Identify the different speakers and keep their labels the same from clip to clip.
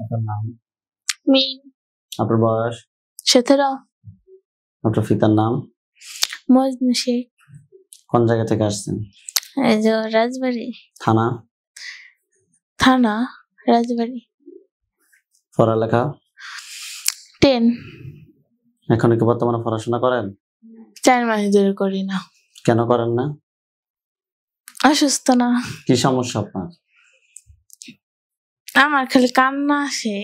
Speaker 1: আপনার নাম?
Speaker 2: মিম।
Speaker 1: আপনার বয়স?
Speaker 2: 17।
Speaker 1: আপনার পিতার নাম?
Speaker 2: মজনু শেখ।
Speaker 1: কোন জায়গা থেকে আসছেন?
Speaker 2: এই যে রাজবাড়ি।
Speaker 1: থানা?
Speaker 2: থানা রাজবাড়ি।
Speaker 1: পড়ালেখা?
Speaker 2: 10।
Speaker 1: এখন কি বর্তমানে পড়াশোনা করেন?
Speaker 2: 4 মাস ধরে করি না।
Speaker 1: কেন করেন না?
Speaker 2: অসুস্থ না।
Speaker 1: কি সমস্যা আপনার?
Speaker 2: আমার খালি কান্না আসে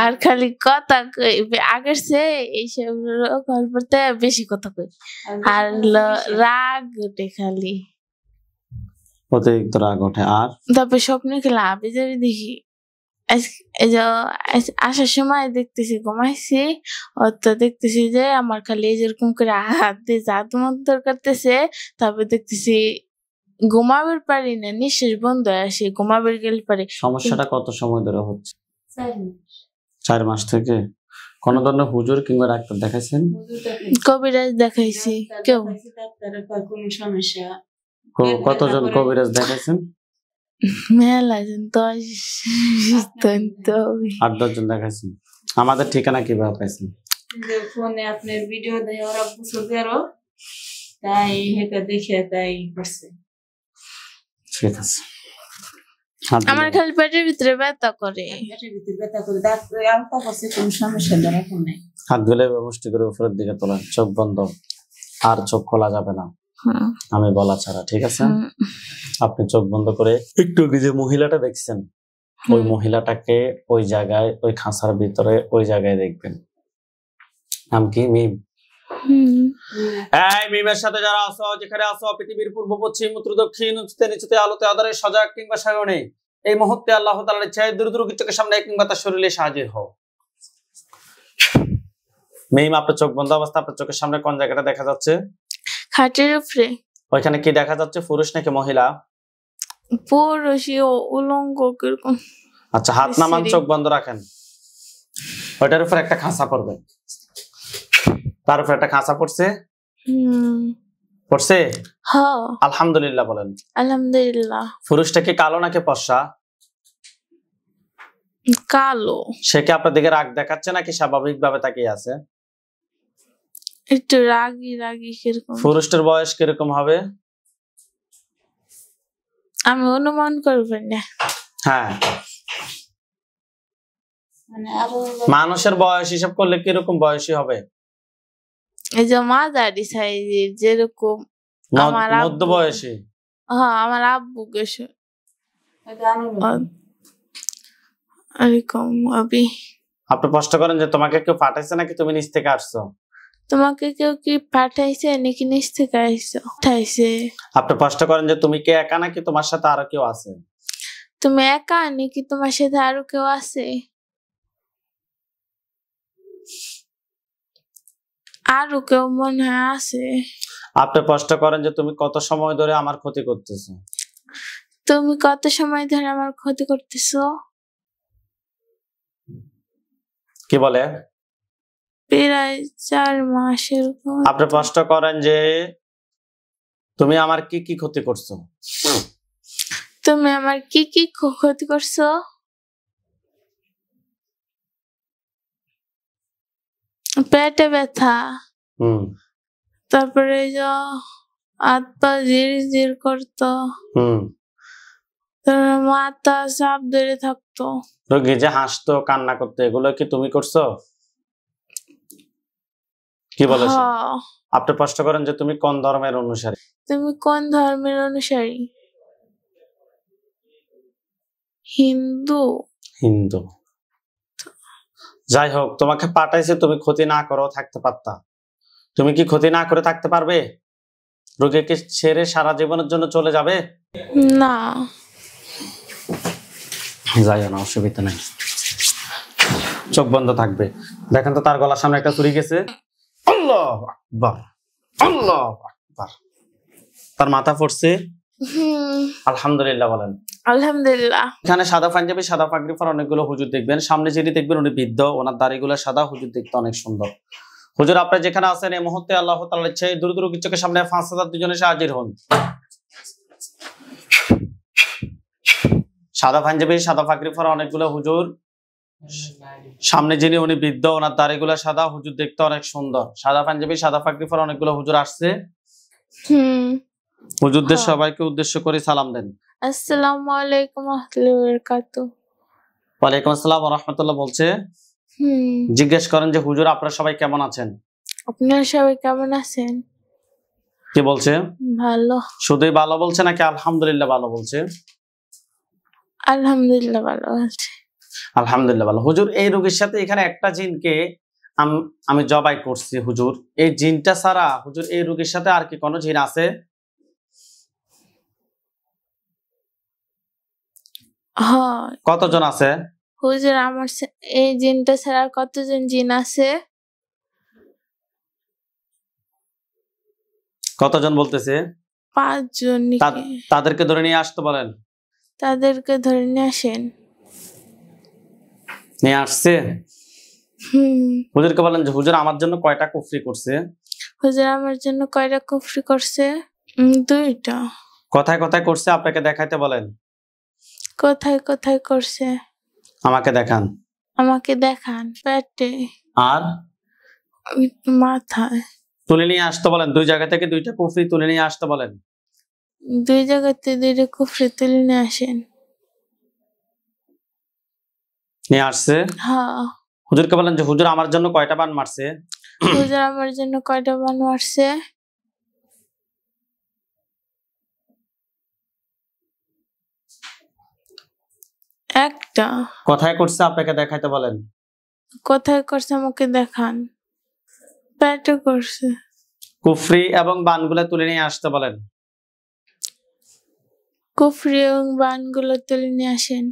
Speaker 2: আর খালি কথা কই। আগের চেয়ে এইসব গল্পতে বেশি কথা কই আর রাগ ওঠে খালি।
Speaker 1: অতিরিক্ত রাগ ওঠে। আর
Speaker 2: তারপর স্বপ্নে খেলা আবিজাবি দেখি। এই যে আসার সময় দেখতেছি ঘুমাইছি, তো দেখতেছি যে আমার খালি যেরকম করে হাত দিয়ে জাদু মন্তর করতেছে। তারপর দেখতেছি ঘুমাবার পারি না, নিঃশ্বাস বন্ধ হয়ে আসে, ঘুমাবার গেলে পারে।
Speaker 1: সমস্যাটা কত সময় ধরে হচ্ছে? 4 মাস থেকে। কোন ধরনের হুজুর কিংবা ডাক্তার দেখাইছেন?
Speaker 2: কবিরাজ দেখাইছি। কেউ
Speaker 3: সমস্যা
Speaker 1: কতজন কবিরাজ দেখাইছেন?
Speaker 2: মেলা জন 10
Speaker 1: 8-10 জন দেখাইছেন। আমাদের ঠিকানা কিভাবে পাইছেন?
Speaker 3: ফোনে আপনার ভিডিও দেয় ওরা বুঝতে আরো, তাই হেটা দেখে তাই করছে।
Speaker 1: ঠিক আছে।
Speaker 2: আমার খালি পেটের ভিতরে ব্যথা করে।
Speaker 3: পেটের ভিতরে ব্যথা করে ডাক্তার আলতা করছে, কোন সমস্যা ধরা নাই।
Speaker 1: হাত ধুলে মুষ্টি করে উপরের দিকে তোলেন, চোখ বন্ধ, আর চোখ খোলা যাবে না আমি বলা ছাড়া, ঠিক আছে? আপনি চোখ বন্ধ করে একটু যে মহিলাটা দেখছেন, ওই মহিলাটাকে ওই জায়গায়, ওই খাঁচার ভিতরে ওই জায়গায় দেখবেন। নাম কি? মিম। এই মিমের সাথে যারা আছো, যেখানে আছো, পৃথিবীর পূর্ব পশ্চিম উত্তর দক্ষিণ উঁচুতে নিচুতে আলোতে আধারে সজাগ কিংবা সায়নে, এই মুহূর্তে আল্লাহ তাআলার ইচ্ছায় দূর দূর চোখের সামনে কিংবা তার শরীরে হাজির হও। মিম, আপনার চোখ বন্ধ অবস্থা আপনার চোখের সামনে কোন জায়গাটা দেখা যাচ্ছে?
Speaker 2: খাটের উপরে।
Speaker 1: ওইখানে কি দেখা যাচ্ছে? পুরুষ নাকি মহিলা?
Speaker 2: পুরুষই উলঙ্গ কিরকম।
Speaker 1: আচ্ছা, হাত নামান, চোখ বন্ধ রাখেন। ওইটার উপর একটা খাঁচা পড়বে, তার উপর একটা খাঁচা পড়ছে। পড়ছে?
Speaker 2: হ্যাঁ।
Speaker 1: আলহামদুলিল্লাহ বলেন।
Speaker 2: আলহামদুলিল্লাহ।
Speaker 1: পুরুষটা কি কালো নাকি ফর্সা?
Speaker 2: কালো।
Speaker 1: সে কি আপনার দিকে রাগ দেখাচ্ছে নাকি স্বাভাবিক ভাবে তাকিয়ে আছে?
Speaker 2: একটু রাগী রাগী কিরকম।
Speaker 1: পুরুষটার বয়স কিরকম হবে?
Speaker 2: আমি অনুমান করবেন না।
Speaker 1: হ্যাঁ, মানুষের বয়স হিসাব করলে কিরকম বয়সী হবে?
Speaker 2: এই যে মাঝারি সাইজের, যেরকম আমার
Speaker 1: মধ্য বয়সী।
Speaker 2: হ্যাঁ, আমার আব্বু গেছে এরকম।
Speaker 1: আপনি প্রশ্ন করেন যে তোমাকে কেউ পাঠাইছে নাকি তুমি নিচ থেকে আসছো?
Speaker 2: তোমাকে কেউ কি পাঠাইছে নাকি নিচ থেকে আইছো? পাঠাইছে।
Speaker 1: আপনি প্রশ্ন করেন যে তুমি কি একা নাকি তোমার সাথে আরো কেউ আছে?
Speaker 2: তুমি একা নাকি তোমার সাথে আরো কেউ আছে? আরো কেউ মনে হয় আছে।
Speaker 1: আপনি প্রশ্ন করেন যে তুমি কত সময় ধরে আমার ক্ষতি করতেছো?
Speaker 2: তুমি কত সময় ধরে আমার ক্ষতি করতেছো?
Speaker 1: কি বলে?
Speaker 2: প্রায় 4 মাস এরকম।
Speaker 1: আপনি প্রশ্ন করেন যে তুমি আমার কি কি ক্ষতি করছো?
Speaker 2: তুমি আমার কি কি ক্ষতি করছো? পেটে ব্যথা, তারপরে যে হাত পা জির করতো, মাথা চাপ ধরে থাকতো,
Speaker 1: রোগী যে হাসতো কান্না করতো, এগুলো কি তুমি করছো? কি বলে? আপনি প্রশ্ন করেন যে তুমি কোন ধর্মের অনুসারী?
Speaker 2: তুমি কোন ধর্মের অনুসারী? হিন্দু।
Speaker 1: হিন্দু। যাই হোক, তোমাকে পাঠাইছে, তুমি ক্ষতি না করো থাকতে পারতা। তুমি কি ক্ষতি না করে থাকতে পারবে? রোগীকে ছেড়ে সারা জীবনের জন্য চলে যাবে?
Speaker 2: না।
Speaker 1: যাইও না, অসুবিধা নাই, চোখ বন্ধ থাকবে। দেখেন তো তার গলার সামনে একটা ছুরি গেছে। আল্লাহু আকবার, আল্লাহু আকবার। তার মাথা পড়ছে। আলহামদুলিল্লাহ বলেন।
Speaker 2: আলহামদুলিল্লাহ।
Speaker 1: এখানে সাদা পাঞ্জাবি, সাদা পাগড়ি পরা অনেকগুলো হুজুর দেখবেন। সামনে যিনি দেখবেন উনি বৃদ্ধ, ওনার দাড়িগুলো সাদা, হুজুর দেখতে অনেক সুন্দর। হুজুর, আপনি যেখানে আছেন এই মুহূর্তে আল্লাহ তাআলার ইচ্ছায় দ্রুত চোখের সামনে 5000 দুজনে হাজির হন। সাদা পাঞ্জাবি, সাদা পাগড়ি পরা অনেকগুলো হুজুর। সামনে যিনি উনি বৃদ্ধ, ওনার দাড়িগুলো সাদা, হুজুর দেখতে অনেক সুন্দর। সাদা পাঞ্জাবি, সাদা পাগড়ি পরা অনেকগুলো হুজুর আসছে। হুজুরদের সবাইকে উদ্দেশ্য করে সালাম দেন।
Speaker 2: আসসালামু আলাইকুম ওয়া রাহমাতুল্লাহি ওয়া বারাকাতুহু।
Speaker 1: ওয়ালাইকুম আসসালাম ওয়া রাহমাতুল্লাহ বলছে। জিজ্ঞেস করেন যে হুজুর আপনারা সবাই কেমন আছেন?
Speaker 2: আপনারা সবাই কেমন আছেন?
Speaker 1: কি বলছে?
Speaker 2: ভালো।
Speaker 1: শুধুই ভালো বলছে নাকি আলহামদুলিল্লাহ ভালো বলছে?
Speaker 2: আলহামদুলিল্লাহ ভালো আছে।
Speaker 1: আলহামদুলিল্লাহ ভালো। হুজুর এই রোগীর সাথে এখানে একটা জিনকে আমি জবাই করছি হুজুর। এই জিনটা ছাড়া হুজুর এই রোগীর সাথে আর কি কোনো জিন আছে?
Speaker 2: হ্যাঁ।
Speaker 1: কতজন আছে?
Speaker 2: হুজুর আমার এই জিনটা ছাড়া কতজন জিন আছে?
Speaker 1: কতজন বলতেছে?
Speaker 2: 5 জন।
Speaker 1: তাদেরকে ধরে নিয়ে আসতে বলেন।
Speaker 2: তাদেরকে ধরে নিয়ে আসেন।
Speaker 1: নিয়ে আসছে? হুজুরকে বলেন যে হুজুর আমার জন্য কয়টা কুফরি করছে?
Speaker 2: হুজুর আমার জন্য কয়টা কুফরি করছে? 2টা।
Speaker 1: কোথায় কোথায় করছে আপনাকে দেখাইতে বলেন।
Speaker 2: কোথায় কোথায় করছে?
Speaker 1: আমাকে দেখান।
Speaker 2: আমাকে দেখান। পেটে
Speaker 1: আর
Speaker 2: মাথায়।
Speaker 1: তুলে নিয়ে আসতে বলেন। 2 জায়গা থেকে 2টা কুফরি তুলে নিয়ে আসতে বলেন।
Speaker 2: 2 জায়গাতে 2টা কুফরি তুলে নিয়ে আসেন।
Speaker 1: নিয়ে আসছে?
Speaker 2: হ্যাঁ।
Speaker 1: হুজুরকে বলেন যে হুজুর আমার জন্য কয়টা বান মারছে?
Speaker 2: হুজুর আমার জন্য কয়টা বান মারছে? একটা।
Speaker 1: কোথায় করছে আপনাকে দেখাইতে বলেন।
Speaker 2: কোথায় করছে আমাকে দেখান। পেটে করছে।
Speaker 1: কুফরি এবং বানগুলো তুলে নিয়ে আসতে বলেন।
Speaker 2: কুফরি এবং বানগুলো তুলে নিয়ে আসেন।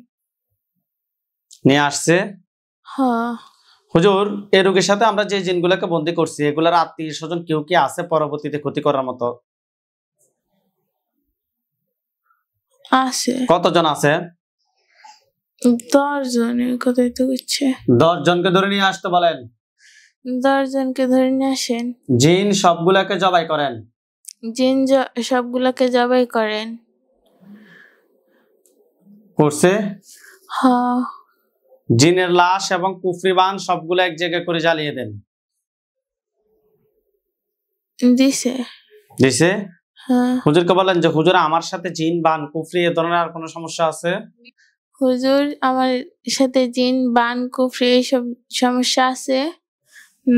Speaker 1: নিয়ে আসছে?
Speaker 2: হ্যাঁ।
Speaker 1: হুজুর এই রোগীর সাথে আমরা যে জিনগুলোকে বন্দী করছি এগুলার আত্মীয় স্বজন কেউ কি আছে পরবর্তীতে ক্ষতি করার মতো?
Speaker 2: আছে।
Speaker 1: কতজন আছে?
Speaker 2: 10 জনের কথাই তো হচ্ছে।
Speaker 1: 10 জনকে ধরে নিয়ে আসতে বলেন।
Speaker 2: 10 জনকে ধরে নিয়ে আসেন।
Speaker 1: জিন সবগুলাকে জবাই করেন।
Speaker 2: জিন সবগুলাকে জবাই করেন।
Speaker 1: করছে?
Speaker 2: হ্যাঁ।
Speaker 1: জিনের লাশ এবং কুফরি বান সবগুলো এক জায়গায় করে জ্বালিয়ে দেন।
Speaker 2: দিছে।
Speaker 1: দিছে?
Speaker 2: হ্যাঁ।
Speaker 1: হুজুরকে বলেন যে হুজুর আমার সাথে জিন বান কুফরি এ ধরনের আর কোনো সমস্যা আছে?
Speaker 2: হুজুর আমার সাথে জিন বান কুফরি এইসব সমস্যা আছে?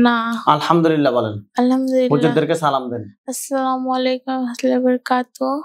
Speaker 2: না।
Speaker 1: আলহামদুলিল্লাহ বলেন।
Speaker 2: আলহামদুলিল্লাহ।
Speaker 1: হুজুরদেরকে সালাম দেন।
Speaker 2: আসসালামু আলাইকুম ওয়া রাহমাতুল্লাহি ওয়া বারাকাতুহু।